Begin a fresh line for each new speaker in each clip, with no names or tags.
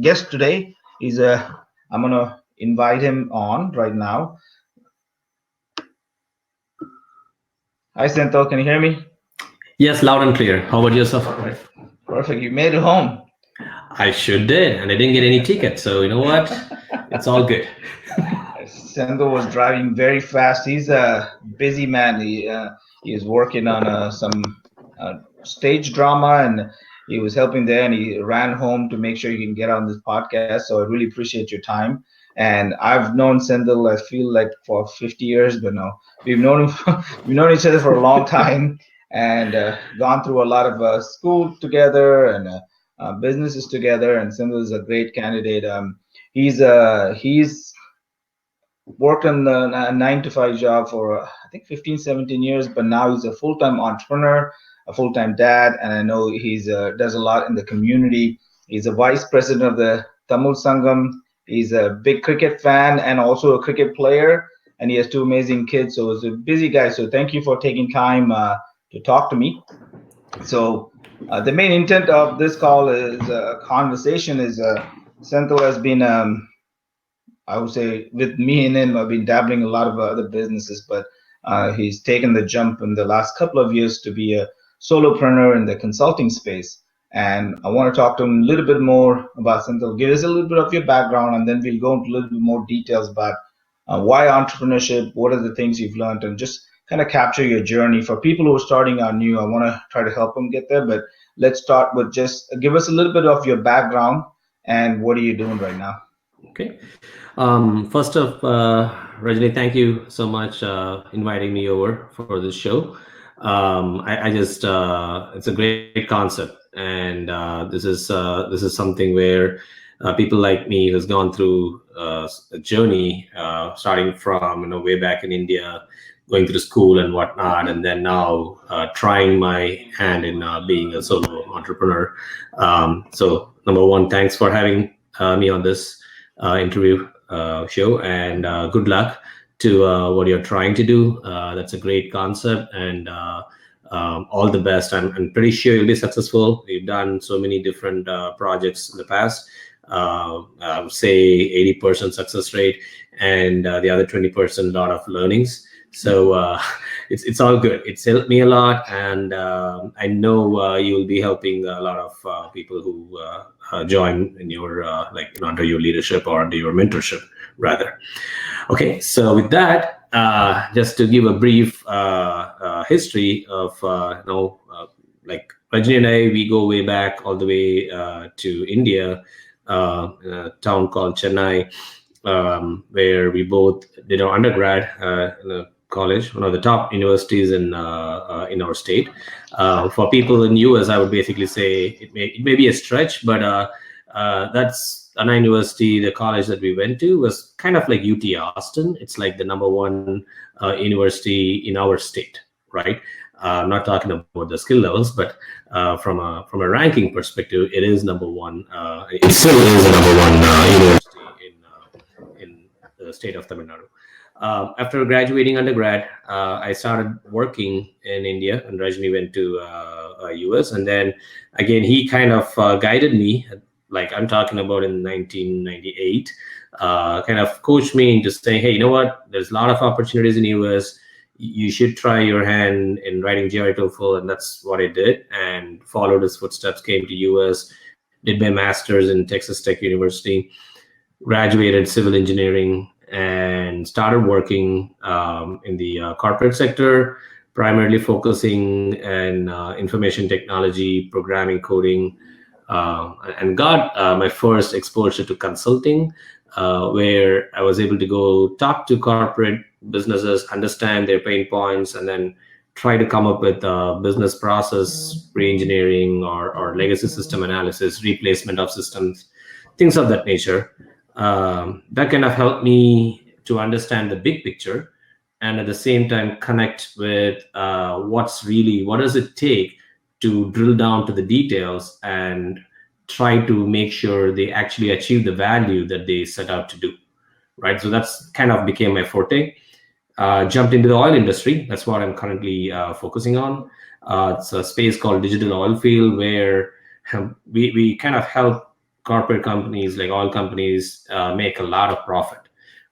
guest today. I'm gonna invite him on right now. Hi, Senthil, can you hear me?
Yes, loud and clear. How about yourself?
Perfect. You made it home.
I sure did, and I didn't get any tickets, so you know what? It's all good.
Senthil was driving very fast. He's a busy man. He is working on some stage drama, and he was helping there, and he ran home to make sure he can get on this podcast. So I really appreciate your time. And I've known Senthil, I feel like for 50 years, but no, we've known him, we've known each other for a long time, and gone through a lot of school together and businesses together. And Senthil is a great candidate. He's worked on the 9 to 5 job for I think 15, 17 years, but now he's a full-time entrepreneur, a full-time dad, and I know he's does a lot in the community. He's a vice president of the Tamil Sangam. He's a big cricket fan and also a cricket player, and he has two amazing kids. So he's a busy guy. So thank you for taking time to talk to me. So the main intent of this call is conversation is Senthil has been I would say with me and him, I've been dabbling in a lot of other businesses, but he's taken the jump in the last couple of years to be a solopreneur in the consulting space. And I want to talk to him a little bit more about Senthil. Give us a little bit of your background, and then we'll go into a little bit more details about why entrepreneurship, what are the things you've learned, and just kind of capture your journey. For people who are starting out new, I want to try to help them get there, but let's start with just give us a little bit of your background and what are you doing right now?
Okay. First off, Rajni, thank you so much inviting me over for this show. I just it's a great concept, and this is something where people like me who's gone through a journey, starting from way back in India, going through school and whatnot, and then now trying my hand in being a solo entrepreneur. So number one, thanks for having me on this interview show, and good luck to what you're trying to do. That's a great concept, and all the best. I'm pretty sure you'll be successful. You've done so many different projects in the past. I would say 80% success rate, and the other 20% lot of learnings. So it's all good. It's helped me a lot, and I know you will be helping a lot of people who join in your under your leadership or under your mentorship rather. Okay, so with that, just to give a brief history of like Rajni and I, we go way back all the way to India, in a town called Chennai, where we both did our undergrad in a college, one of the top universities in our state. For people in US, I would basically say it may be a stretch, but that's Anna University. The college that we went to was kind of like UT Austin. It's like the number one university in our state, right? I'm not talking about the skill levels, but from a ranking perspective, it is number one. It still is the number one university in the state of Tamil Nadu. After graduating undergrad, I started working in India, and Rajni went to US. And then again, he kind of guided me, like I'm talking about in 1998, kind of coached me into saying, hey, you know what? There's a lot of opportunities in US. You should try your hand in writing GRE TOEFL, and that's what I did, and followed his footsteps, came to US, did my master's in Texas Tech University, graduated civil engineering, and started working in the corporate sector, primarily focusing in information technology, programming, coding, and got my first exposure to consulting, where I was able to go talk to corporate businesses, understand their pain points, and then try to come up with business process re-engineering or legacy system analysis, replacement of systems, things of that nature. That kind of helped me to understand the big picture, and at the same time connect with what does it take to drill down to the details and try to make sure they actually achieve the value that they set out to do, right? So that's kind of became my forte. Jumped into the oil industry. That's what I'm currently focusing on. It's a space called digital oil field, where we kind of help corporate companies like oil companies make a lot of profit,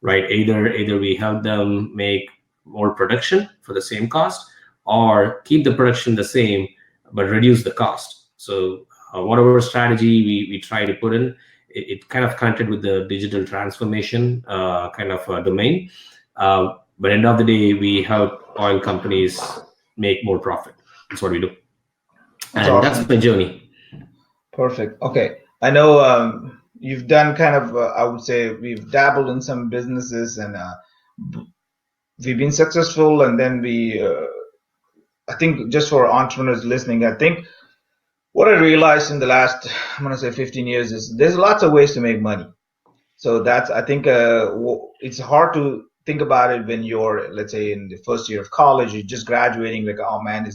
right? Either we help them make more production for the same cost, or keep the production the same but reduce the cost. So whatever strategy we try to put in, it kind of connected with the digital transformation kind of domain. But end of the day, we help oil companies make more profit. That's what we do,
That's
and that's
awesome.
my journey.
Perfect. Okay. I know you've done kind of, I would say we've dabbled in some businesses and we've been successful. And then I think just for entrepreneurs listening, I think what I realized in the last, I'm going to say 15 years is there's lots of ways to make money. So that's, I think it's hard to think about it when you're, let's say, in the first year of college, you're just graduating, like, oh man,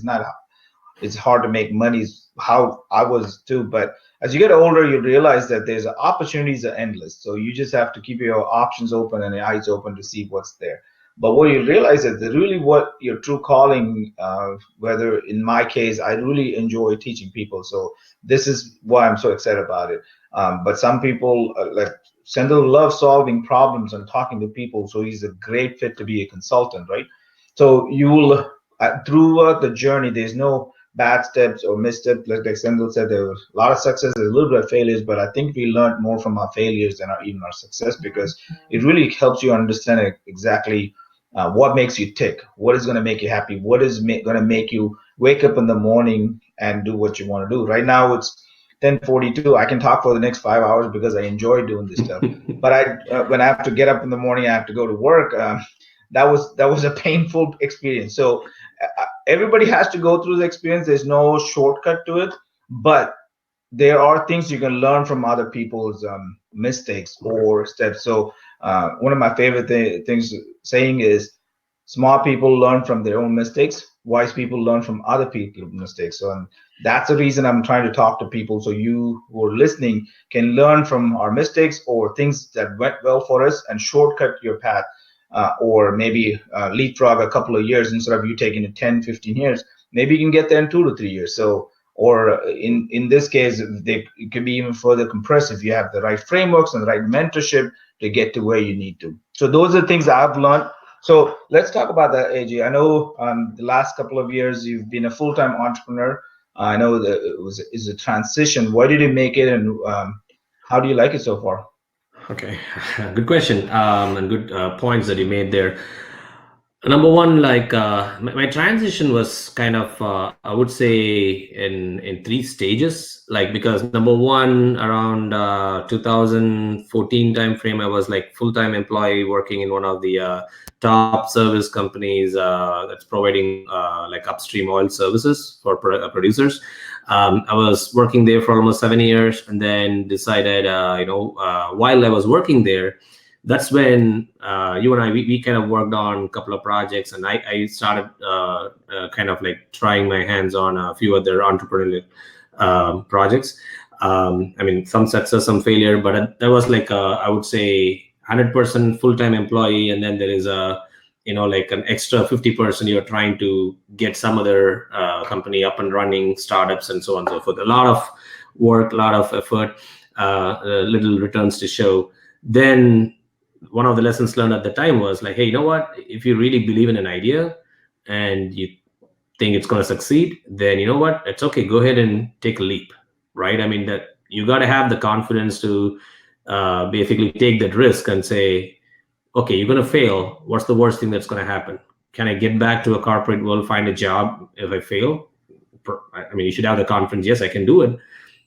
it's hard to make money, is how I was too. But as you get older, you realize that there's opportunities are endless. So you just have to keep your options open and your eyes open to see what's there. But what you realize is that really what your true calling, whether in my case, I really enjoy teaching people. So this is why I'm so excited about it. But some people like Sendel loves solving problems and talking to people. So he's a great fit to be a consultant, right? So you'll throughout the journey, there's no bad steps or missteps. Like Sendel said, there was a lot of success, there's a little bit of failures, but I think we learned more from our failures than even our success, because it really helps you understand exactly what makes you tick, what is going to make you happy, what is going to make you wake up in the morning and do what you want to do. Right now it's 10:42. I can talk for the next 5 hours because I enjoy doing this stuff. But when I have to get up in the morning, I have to go to work. That was a painful experience. So everybody has to go through the experience. There's no shortcut to it, but there are things you can learn from other people's mistakes or steps. So one of my favorite things saying is, smart people learn from their own mistakes. Wise people learn from other people's mistakes. So that's the reason I'm trying to talk to people. So you who are listening can learn from our mistakes or things that went well for us and shortcut your path, or maybe leapfrog a couple of years instead of you taking it 10, 15 years. Maybe you can get there in 2 to 3 years. So, or in this case, it could be even further compressed if you have the right frameworks and the right mentorship to get to where you need to. So those are things I've learned. So let's talk about that, AJ. I know the last couple of years you've been a full-time entrepreneur. I know that is a transition. Why did you make it, and how do you like it so far?
Okay, good question, and good points that you made there. Number one, like my transition was kind of, I would say, in three stages. Like, because number one, around 2014 timeframe, I was like full-time employee working in one of the top service companies that's providing like upstream oil services for producers. I was working there for almost 7 years, and then decided, while I was working there, that's when you and I, we kind of worked on a couple of projects, and I started kind of like trying my hands on a few other entrepreneurial projects. I mean, some success, some failure, but that was like I would say 100% full-time employee, and then there is a like an extra 50% you're trying to get some other company up and running, startups, and so on and so forth. A lot of work, a lot of effort, little returns to show. Then one of the lessons learned at the time was like, hey, you know what? If you really believe in an idea and you think it's going to succeed, then you know what? It's okay. Go ahead and take a leap, right? I mean, that you got to have the confidence to basically take that risk and say, okay, you're going to fail. What's the worst thing that's going to happen? Can I get back to a corporate world, find a job if I fail? I mean, you should have the confidence. Yes, I can do it.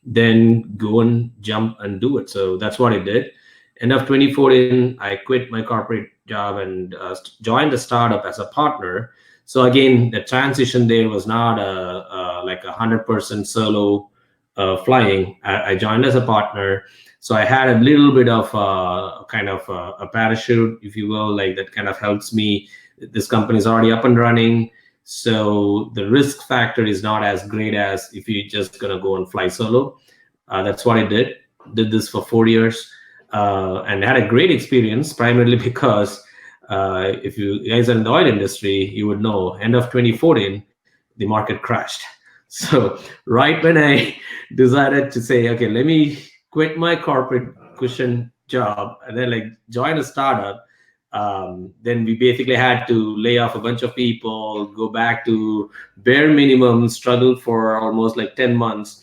Then go and jump and do it. So that's what I did. End of 2014, I quit my corporate job and joined a startup as a partner. So again, the transition there was not like 100% solo flying. I joined as a partner. So I had a little bit of kind of a parachute, if you will, like that kind of helps me. This company is already up and running. So the risk factor is not as great as if you're just going to go and fly solo. That's what I did. Did this for 4 years. And had a great experience, primarily because if you guys are in the oil industry, you would know end of 2014, the market crashed. So right when I decided to say, okay, let me quit my corporate cushion job and then like join a startup. Then we basically had to lay off a bunch of people, go back to bare minimum, struggle for almost like 10 months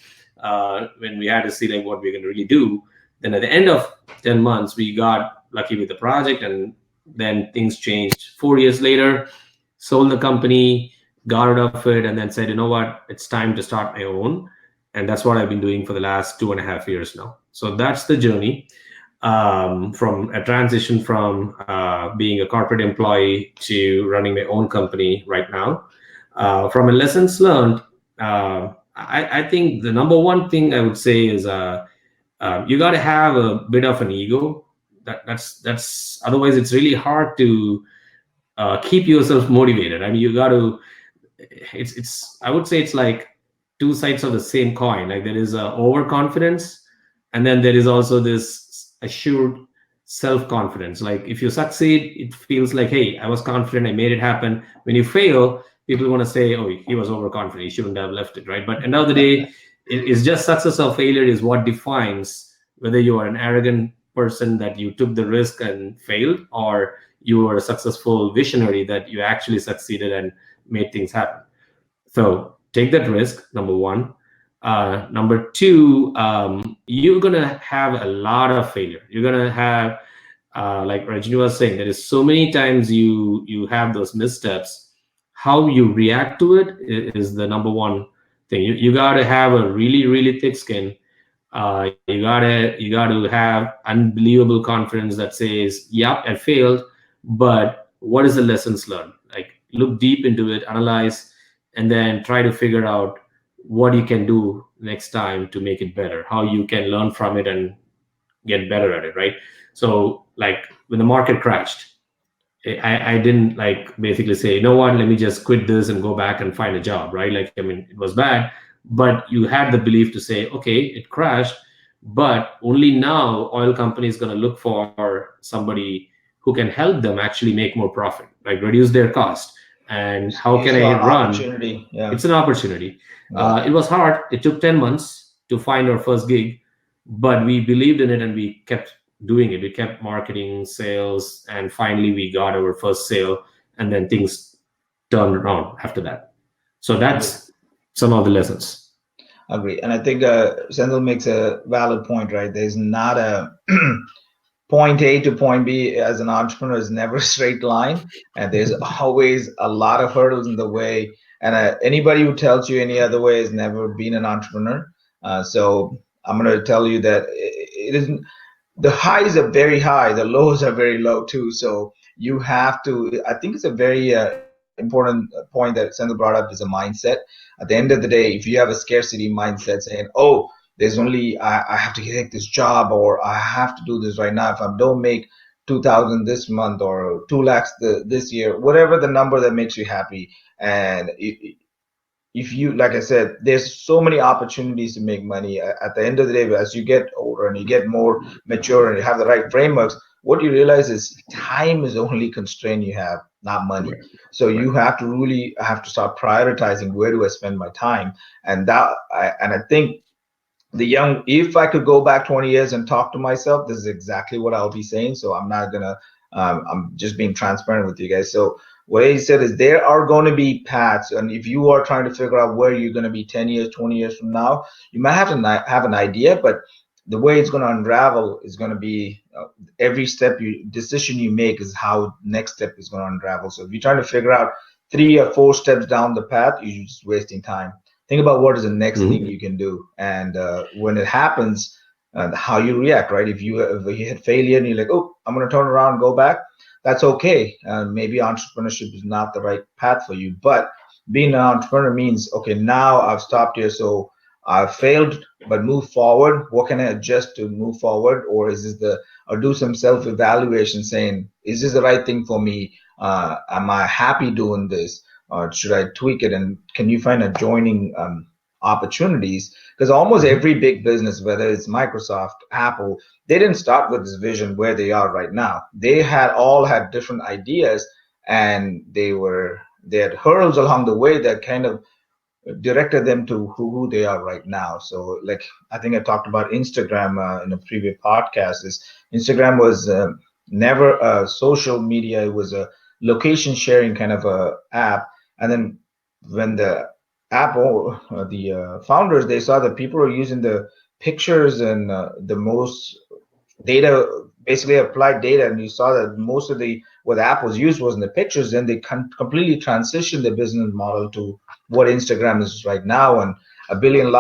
when we had to see like what we're going to really do. Then at the end of 10 months, we got lucky with the project, and then things changed. 4 years later, sold the company, got out of it, and then said, you know what, it's time to start my own. And that's what I've been doing for the last 2.5 years now. So that's the journey, from a transition from being a corporate employee to running my own company right now. From a lessons learned, I think the number one thing I would say is you got to have a bit of an ego. That's otherwise it's really hard to keep yourself motivated. I mean, you got to, it's I would say it's like two sides of the same coin. Like there is a overconfidence, and then there is also this assured self-confidence. Like if you succeed, it feels like, hey, I was confident, I made it happen. When you fail, people want to say, oh, he was overconfident, he shouldn't have left it, right? But end of the day, it's just success or failure is what defines whether you are an arrogant person that you took the risk and failed, or you were a successful visionary that you actually succeeded and made things happen. So take that risk, number one. Number two, you're gonna have a lot of failure. You're gonna have, like Rajni was saying, there is so many times you have those missteps. How you react to it is the number one thing. You gotta have a really thick skin. You gotta have unbelievable confidence that says, "Yep, I failed, but what is the lessons learned?" Like look deep into it, analyze, and then try to figure out what you can do next time to make it better. How you can learn from it and get better at it, right? So, like when the market crashed, I didn't like basically say, you know what, let me just quit this and go back and find a job, right? Like, I mean, it was bad, but you had the belief to say, okay, it crashed, but only now oil company is going to look for somebody who can help them actually make more profit, like reduce their cost. And how
You
can
saw
I
an
run?
opportunity. Yeah.
It's an opportunity.
Yeah.
It was hard. It took 10 months to find our first gig, but we believed in it and we kept doing it. We kept marketing, sales, and finally we got our first sale, and then things turned around after that. So
Agree.
that's some of the lessons.
Agree. And I think Sendel makes a valid point, right? There's not a point A to point B as an entrepreneur is never a straight line, and there's always a lot of hurdles in the way. And anybody who tells you any other way has never been an entrepreneur. So I'm going to tell you that it isn't. The highs are very high, the lows are very low too. So you have to. I think it's a very important point that Sandra brought up is a mindset. At the end of the day, if you have a scarcity mindset, saying, "Oh, there's only I have to take this job or I have to do this right now. If I don't make 2,000 this month or 2 lakhs this year, whatever the number that makes you happy." And if you, like I said, there's so many opportunities to make money. At the end of the day, as you get older and you get more mature and you have the right frameworks, what you realize is time is the only constraint you have, not money.
Right.
So
Right.
you have to really have to start prioritizing where do I spend my time. And I think the young, if I could go back 20 years and talk to myself, this is exactly what I'll be saying. So I'm not gonna I'm just being transparent with you guys. So what he said is there are going to be paths, and if you are trying to figure out where you're going to be 10 years, 20 years from now, you might have to have an idea, but the way it's going to unravel is going to be every step you decision you make is how next step is going to unravel. So if you're trying to figure out 3 or 4 steps down the path, you're just wasting time. Think about what is the next thing
Mhm.
you can do, and when it happens, how you react, right? If you hit failure and you're like, oh, I'm going to turn around and go back, that's okay. Maybe entrepreneurship is not the right path for you, but being an entrepreneur means, okay, now I've stopped here, so I've failed, but move forward. What can I adjust to move forward? Or is this or do some self evaluation saying, is this the right thing for me? Am I happy doing this? Or should I tweak it? And can you find adjoining opportunities? Because almost
Mhm.
every big business, whether it's Microsoft, Apple, they didn't start with this vision where they are right now. They had all had different ideas, and they had hurdles along the way that kind of directed them to who they are right now. So like I think I talked about Instagram in a previous podcast. Is Instagram was never a social media. It was a location sharing kind of a app. And then when the Apple, the founders, they saw that people are using the pictures and the most data, basically applied data, and you saw that most of the what Apple's used was in the pictures. Then they completely transitioned the business model to what Instagram is right now, and $1 billion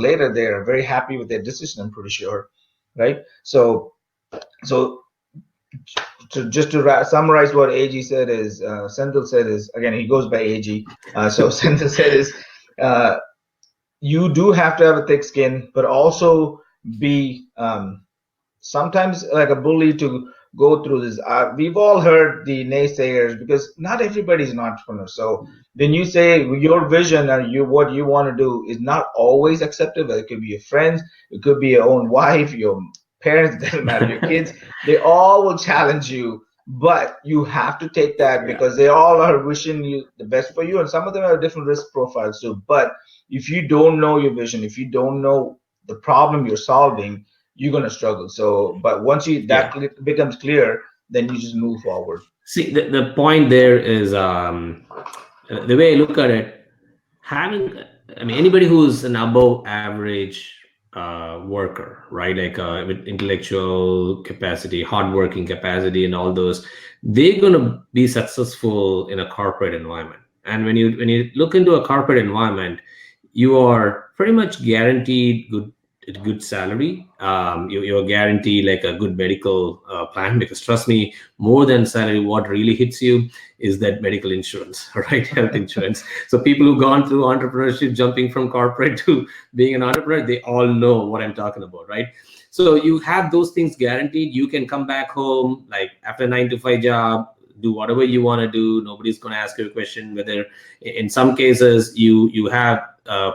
later, they are very happy with their decision. I'm pretty sure, right? So to just to summarize what AG said is, Senthil said is, again, he goes by AG. So Senthil said is, uh, you do have to have a thick skin, but also be sometimes like a bully to go through this. We've all heard the naysayers because not everybody's an entrepreneur. So when you say your vision and what you want to do is not always accepted, it could be your friends, it could be your own wife, your parents, it doesn't matter, your kids, they all will challenge you. But you have to take that
Yeah.
because they all are wishing you the best for you, and some of them have different risk profiles too. But if you don't know your vision, if you don't know the problem you're solving, you're gonna struggle. So, but once you
Yeah.
becomes clear, then you just move forward.
See, the point there is the way I look at it, having, I mean, anybody who's an above average worker, right? Like with intellectual capacity, hardworking capacity, and all those, they're gonna be successful in a corporate environment. And when you look into a corporate environment, you are pretty much guaranteed good salary. You're guaranteed like a good medical plan, because trust me, more than salary, what really hits you is that medical insurance, right? Health insurance. So people who've gone through entrepreneurship, jumping from corporate to being an entrepreneur, they all know what I'm talking about, right? So you have those things guaranteed. You can come back home like after a 9 to 5 job, do whatever you want to do. Nobody's going to ask you a question. Whether in some cases you have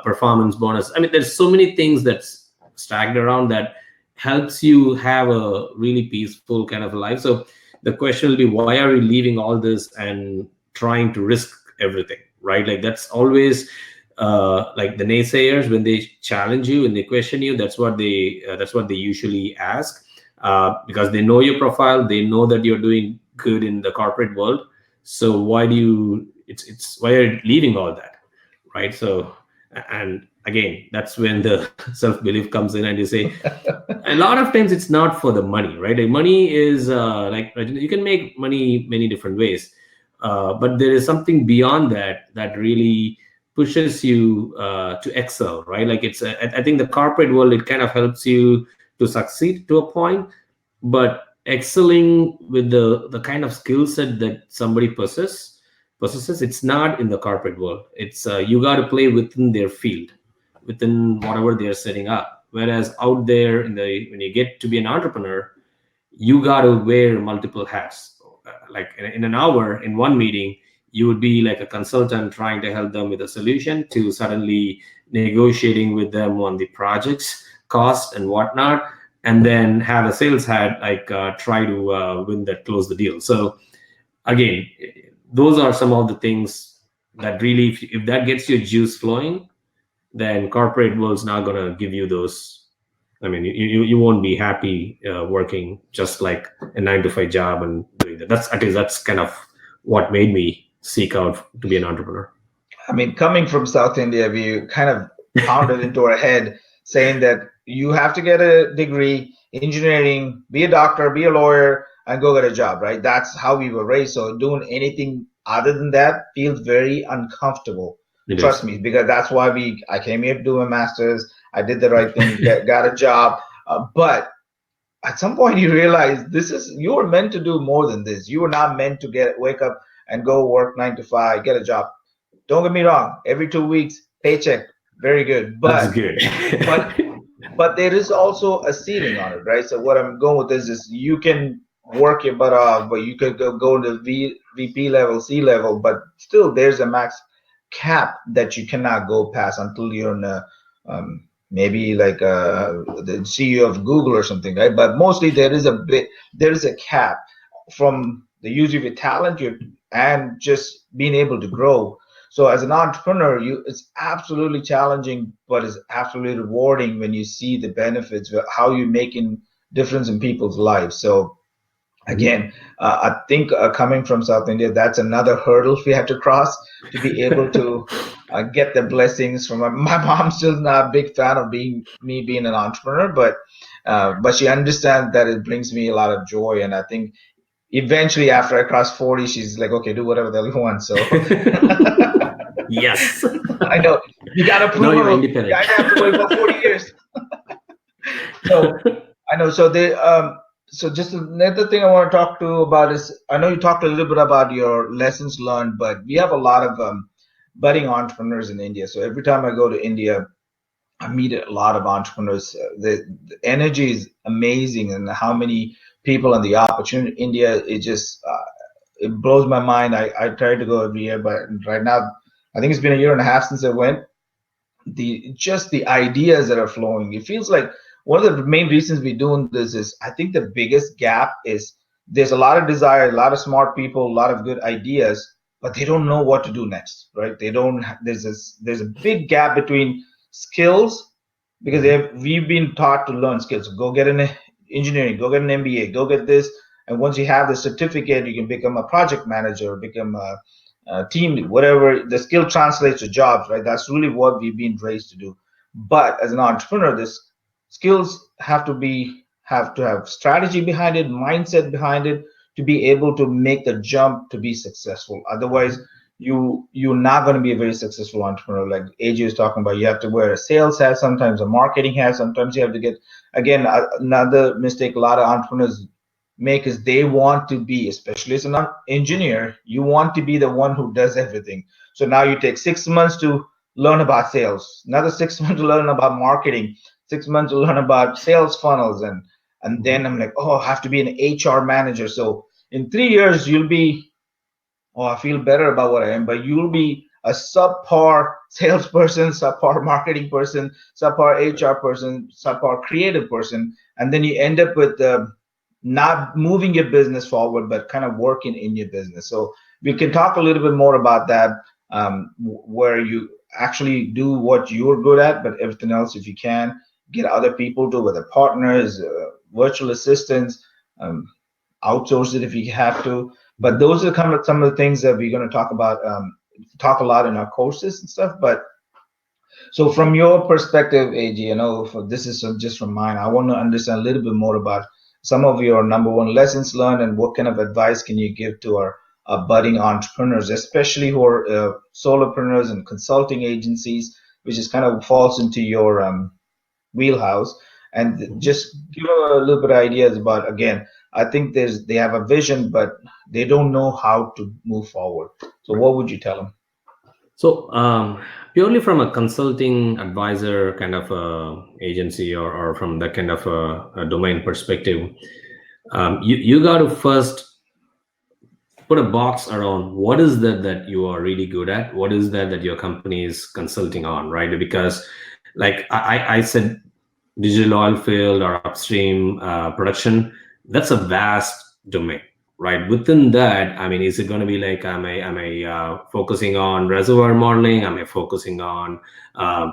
performance bonus. I mean, there's so many things that's stacked around that helps you have a really peaceful kind of life. So the question will be, why are we leaving all this and trying to risk everything, right? Like that's always like the naysayers, when they challenge you and they question you, that's what they usually ask, because they know your profile, they know that you're doing good in the corporate world. So why do you it's why are you leaving all that, right? So, and again, that's when the self-belief comes in, and you say, a lot of times it's not for the money, right? Like money is like you can make money many different ways, but there is something beyond that that really pushes you to excel, right? Like I think the corporate world, it kind of helps you to succeed to a point, but excelling with the kind of skill set that somebody possesses, it's not in the corporate world. It's you got to play within their field, within whatever they're setting up. Whereas out there in the when you get to be an entrepreneur, you got to wear multiple hats. Like in an hour in one meeting, you would be like a consultant trying to help them with a solution, to suddenly negotiating with them on the projects cost and whatnot, and then have a sales hat like try to win that, close the deal. So again, those are some of the things that really, if that gets your juice flowing, then corporate world's not going to give you those. I mean, you won't be happy working just like a 9 to 5 job and doing that. That's, at least that's kind of what made me seek out to be an entrepreneur.
I mean, coming from South India, we kind of pounded into our head saying that you have to get a degree, engineering, be a doctor, be a lawyer, and go get a job, right? That's how we were raised. So doing anything other than that feels very uncomfortable.
It
Trust
is.
me, because that's why I came here to do my master's. I did the right thing, got a job. But at some point you realize you were meant to do more than this. You were not meant to wake up and go work 9 to 5, get a job. Don't get me wrong, every 2 weeks, paycheck, very good.
That's
But
good.
but but there is also a ceiling on it, right? So what I'm going with this is you can work your butt off, but you could go to VP level, C level, but still there's a max cap that you cannot go past until you're in a maybe like the CEO of Google or something, right? But mostly there is a cap from the use of your talent and just being able to grow. So as an entrepreneur, it's absolutely challenging, but it's absolutely rewarding when you see the benefits, how you're making difference in people's lives. So again, I think coming from South India, that's another hurdle we have to cross to be able to get the blessings from my mom's still not a big fan of being an entrepreneur, but she understands that it brings me a lot of joy, and I think eventually after I cross 40, she's like, okay, do whatever the hell you want. So
Yes.
I know you got
Now you're
approval.
independent.
I have to wait for 40 years. So I know. So just another thing I want to talk to about is I know you talked a little bit about your lessons learned, but we have a lot of budding entrepreneurs in India. So every time I go to India, I meet a lot of entrepreneurs. The energy is amazing, and how many people and the opportunity in India, it blows my mind. I try to go every year, but right now, I think it's been a year and a half since I went. The ideas that are flowing, it feels like one of the main reasons we're doing this is I think the biggest gap is there's a lot of desire, a lot of smart people, a lot of good ideas, but they don't know what to do next, right? They don't there's a big gap between skills, because we've been taught to learn skills. Go get an engineering, go get an MBA, go get this, and once you have the certificate, you can become a project manager, become a team lead, whatever. The skill translates to jobs, right? That's really what we've been raised to do. But as an entrepreneur, this skills have to have strategy behind it, mindset behind it, to be able to make the jump to be successful. Otherwise, you're not going to be a very successful entrepreneur. Like AJ was talking about, you have to wear a sales hat, sometimes a marketing hat, sometimes you have to get, again, another mistake a lot of entrepreneurs make is they want to be, especially as an engineer, you want to be the one who does everything. So now you take 6 months to learn about sales, another 6 months to learn about marketing, 6 months to learn about sales funnels, and then I'm like, oh, I have to be an HR manager. So in 3 years you'll be, oh, I feel better about what I am, but you'll be a subpar salesperson, subpar marketing person, subpar HR person, subpar creative person, and then you end up with not moving your business forward, but kind of working in your business. So we can talk a little bit more about that, where you actually do what you're good at, but everything else, if you can, get other people to, whether partners, virtual assistants, um, outsource it if you have to. But those are kind of some of the things that we're going to talk about, talk a lot in our courses and stuff. But so from your perspective, AG, for this is just from mine, I want to understand a little bit more about some of your number one lessons learned, and what kind of advice can you give to our budding entrepreneurs, especially who are solopreneurs and consulting agencies, which is kind of falls into your wheelhouse. And just give a little bit of ideas about, again, I think they have a vision, but they don't know how to move forward. So what would you tell them?
So, purely from a consulting advisor kind of agency, or from that kind of a domain perspective, you got to first put a box around what is that you are really good at, what is that your company is consulting on, right? Because like I said, digital oil field or upstream production, that's a vast domain, right? Within that, I mean, is it going to be like, am I focusing on reservoir modeling, am I focusing on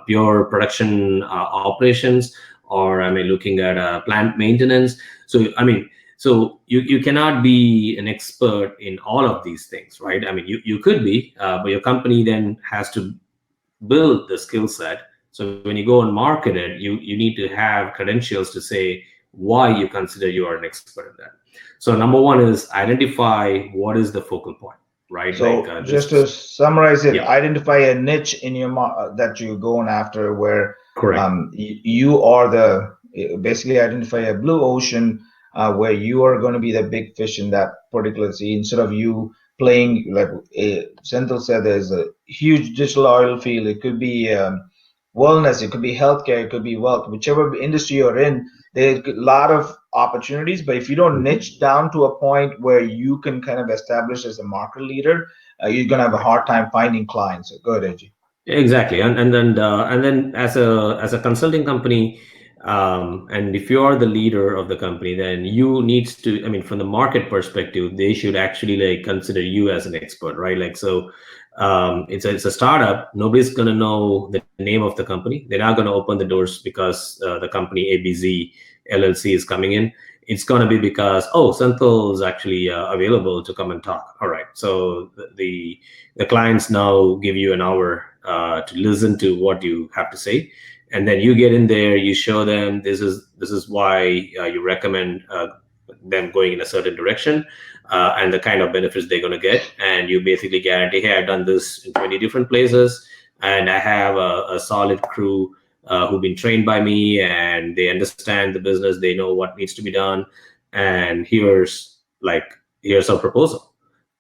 pure production operations, or am I looking at plant maintenance? So I mean, so you cannot be an expert in all of these things, right? I mean, you could be, but your company then has to build the skill set. So when you go and market it, you need to have credentials to say why you consider you are an expert in that. So number one is identify what is the focal point, right? Like
So just to
this.
summarize it,
Yeah,
identify a niche in your that you're going after, where
correct.
you are basically identify a blue ocean, where you are going to be the big fish in that particular sea, instead of you playing like Senthil said. There's a huge digital oil field. It could be wellness, it could be healthcare, it could be wealth, whichever industry you're in. There's a lot of opportunities, but if you don't niche down to a point where you can kind of establish as a market leader, you're gonna have a hard time finding clients. So go ahead, Angie.
Exactly, and then as a consulting company, and if you are the leader of the company, then you need to. I mean, from the market perspective, they should actually like consider you as an expert, right? Like so, It's a startup. Nobody's going to know the name of the company. They're not going to open the doors because the company ABC LLC is coming in. It's going to be because, oh, Senthil is actually available to come and talk. All right. So the clients now give you an hour to listen to what you have to say, and then you get in there. You show them this is why you recommend them going in a certain direction, and the kind of benefits they're going to get. And you basically guarantee, hey, I've done this in 20 different places, and I have a solid crew who've been trained by me, and they understand the business. They know what needs to be done. And here's our proposal.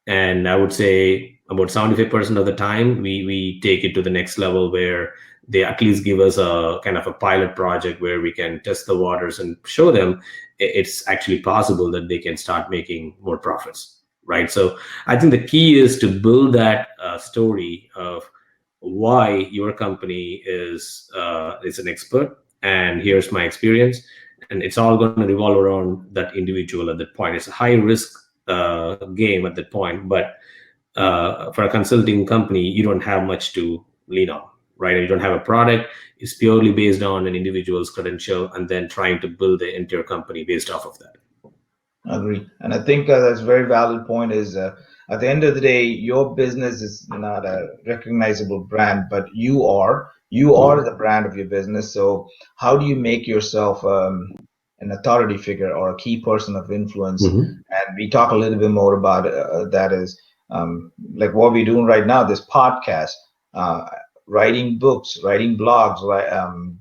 And I would say about 75% of the time, we take it to the next level where they at least give us a kind of a pilot project where we can test the waters and show them it's actually possible that they can start making more profits, right? So I think the key is to build that story of why your company is an expert, and here's my experience, and it's all going to revolve around that individual at that point. It's a high risk game at that point, but for a consulting company, you don't have much to lean on, right? You don't have a product. It's purely based on an individual's credential, and then trying to build the entire company based off of that.
Agree. And I think that's a very valid point is at the end of the day, your business is not a recognizable brand, but you are the brand of your business. So how do you make yourself an authority figure or a key person of influence?
Mm-hmm.
And we talk a little bit more about that is like what we're doing right now, this podcast, uh, writing books, writing blogs,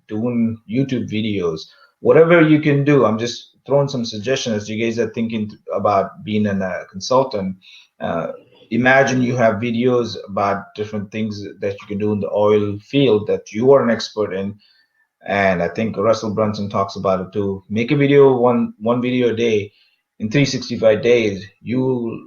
doing YouTube videos, whatever you can do. I'm just throwing some suggestions. You guys are thinking about being a consultant. Uh, Imagine you have videos about different things that you can do in the oil field that you are an expert in. And I think Russell Brunson talks about it too. Make a video, one video a day. In 365 days, you'll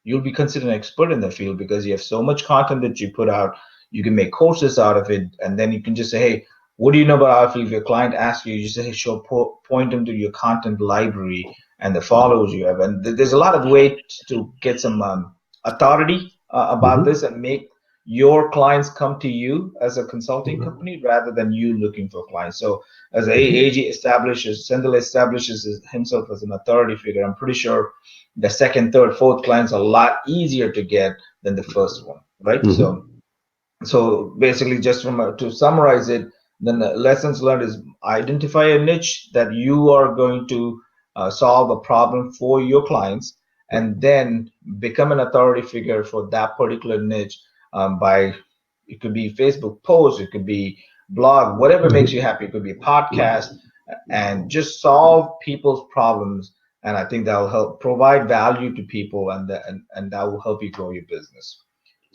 be considered an expert in the field because you have so much content that you put out. You can make courses out of it, and then you can just say, "Hey, what do you know about our field?" If your client asks you, you just say, "Hey, point them to your content library and the followers you have." And there's a lot of ways to get some authority about
Mm-hmm.
this and make your clients come to you as a consulting company rather than you looking for clients. So as AG establishes, Sendel establishes himself as an authority figure, I'm pretty sure the second, third, fourth clients are a lot easier to get than the first one, right?
Mm-hmm.
So basically, just to summarize it, then the lessons learned is identify a niche that you are going to solve a problem for your clients, and then become an authority figure for that particular niche by it could be Facebook posts, it could be blog, whatever makes you happy. It could be a podcast, and just solve people's problems. And I think that will help provide value to people, and that will help you grow your business.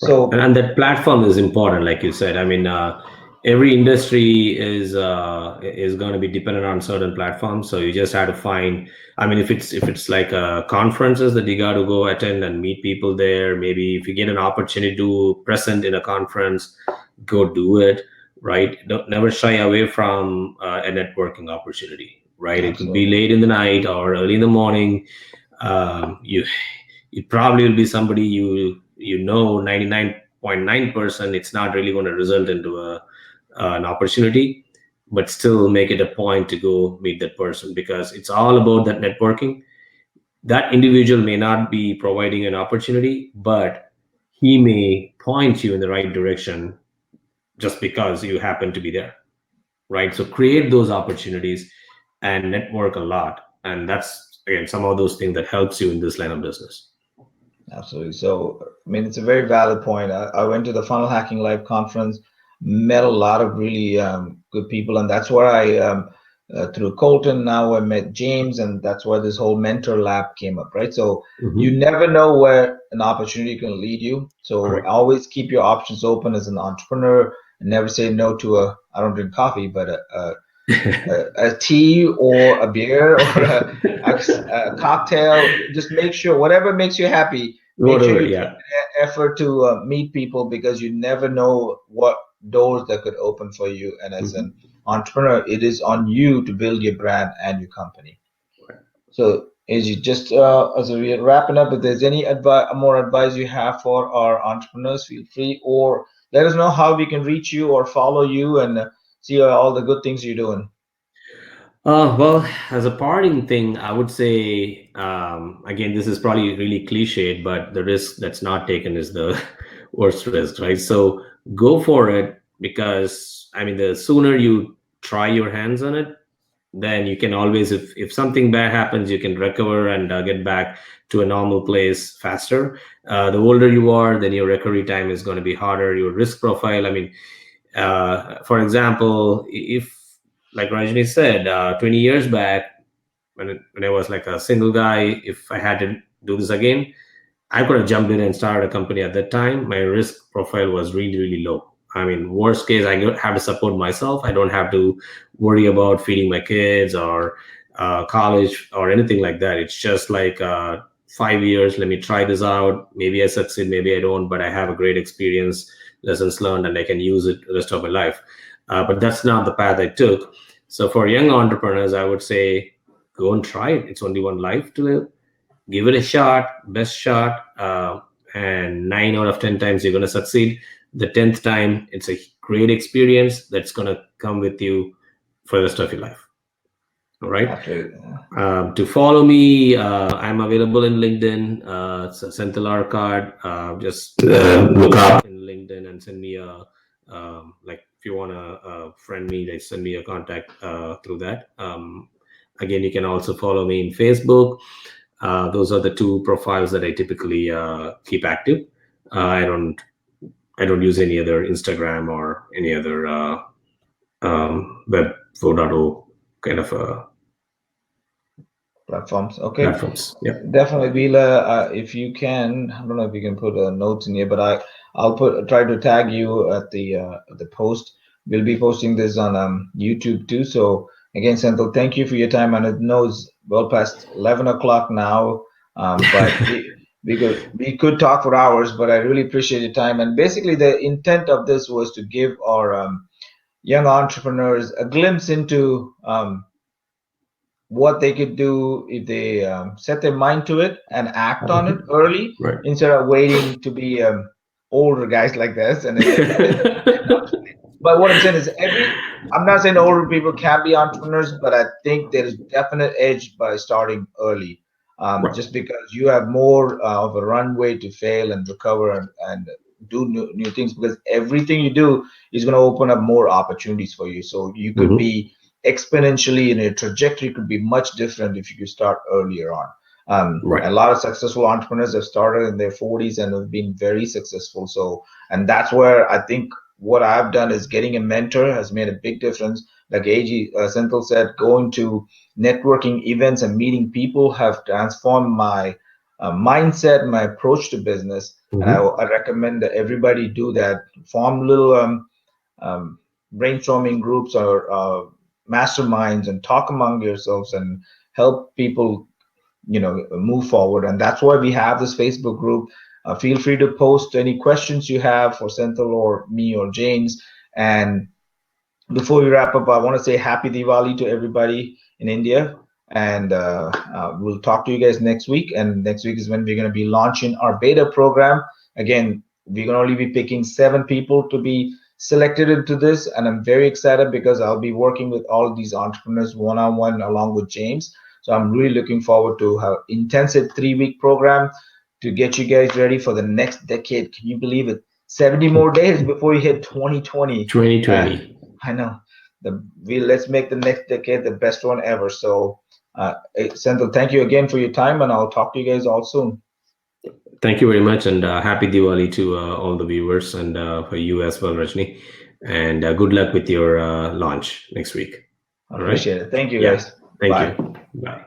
Right.
So
And that platform is important, like you said. I mean, every industry is going to be dependent on certain platforms. So you just have to find. I mean, if it's like conferences that you got to go attend and meet people there. Maybe if you get an opportunity to present in a conference, go do it. Right. Don't never shy away from a networking opportunity. Right. It could be
absolutely.
late in the night or early in the morning. You it probably will be somebody you know 99.9%. It's not really going to result into an opportunity, but still make it a point to go meet that person, because it's all about that networking. That individual may not be providing an opportunity, but he may point you in the right direction just because you happen to be there, right? So create those opportunities and network a lot, and that's again some of those things that helps you in this line of business.
Absolutely. So, I mean, it's a very valid point. I went to the Funnel Hacking Live conference, met a lot of really good people, and that's where through Colton, now I met James, and that's where this whole mentor lab came up, right? So, you
Mm-hmm.
never know where an opportunity can lead you. So,
Correct.
always keep your options open as an entrepreneur, and never say no to I don't drink coffee, but a tea or a beer or a cocktail. Just make sure whatever makes you happy, make sure
Whatever,
you put
yeah.
effort to meet people, because you never know what doors that could open for you. And as an
Mhm.
entrepreneur, it is on you to build your brand and your company. So Just as we're wrapping up, if there's any more advice you have for our entrepreneurs, feel free, or let us know how we can reach you or follow you and see all the good things you're doing.
Well, as a parting thing, I would say, again, this is probably really cliched, but the risk that's not taken is the worst risk, right? So go for it, because, I mean, the sooner you try your hands on it, then you can always, if something bad happens, you can recover and get back to a normal place faster. The older you are, then your recovery time is going to be harder. Your risk profile, I mean, for example, if, like Rajni said, 20 years back, when I was like a single guy, if I had to do this again, I could have jumped in and started a company at that time. My risk profile was really, really low. I mean, worst case, I have to support myself. I don't have to worry about feeding my kids or college or anything like that. It's just like 5 years. Let me try this out. Maybe I succeed, maybe I don't, but I have a great experience, lessons learned, and I can use it the rest of my life. But that's not the path I took. So for young entrepreneurs, I would say go and try it. It's only one life to live. Give it a shot, best shot, and 9 out of 10 times you're going to succeed. The 10th time, it's a great experience that's going to come with you for the rest of your life. All right.
Absolutely.
To follow me, I'm available in LinkedIn. It's a Senthil card. Just look up in LinkedIn and send me a like, if you want to friend me, like, send me a contact through that. Again, you can also follow me in Facebook. Those are the two profiles that I typically keep active. I don't use any other Instagram or any other Web 4.0 kind of
Platforms. Okay.
platforms. Yeah.
Definitely, We'll if you can, I don't know if you can put notes in here, but I'll try to tag you at the post. We'll be posting this on YouTube too. So again, Senthil, thank you for your time. And I know it's well past 11 o'clock now, but we could talk for hours. But I really appreciate your time. And basically, the intent of this was to give our young entrepreneurs a glimpse into what they could do if they set their mind to it and act on it early
Right.
instead of waiting to be older guys like this. And but what I'm saying is, I'm not saying older people can't be entrepreneurs, but I think there is definite edge by starting early,
Right.
just because you have more of a runway to fail and recover and do new things, because everything you do is going to open up more opportunities for you. So you could be exponentially, and your trajectory could be much different if you could start earlier on.
Right.
A lot of successful entrepreneurs have started in their 40s and have been very successful. So, and that's where I think what I've done is getting a mentor has made a big difference. Like AG Senthil said, going to networking events and meeting people have transformed my mindset, my approach to business. And I recommend that everybody do that. Form little brainstorming groups or masterminds and talk among yourselves and help people move forward. And that's why we have this Facebook group. Feel free to post any questions you have for Senthil or me or James. And before we wrap up, I want to say happy Diwali to everybody in India. And we'll talk to you guys next week. And next week is when we're going to be launching our beta program. Again, we're going to only be picking 7 people to be selected into this. And I'm very excited because I'll be working with all of these entrepreneurs one-on-one along with James. So I'm really looking forward to have intensive 3-week program to get you guys ready for the next decade. Can you believe it? 70 more days before you hit 2020.
2020.
I know. Let's make the next decade the best one ever. So, Senthil, thank you again for your time, and I'll talk to you guys all soon.
Thank you very much, and happy Diwali to all the viewers, and for you as well, Rajni. And good luck with your launch next week.
I appreciate it. Thank you,
Yeah.
guys.
Thank
Bye.
you. Bye.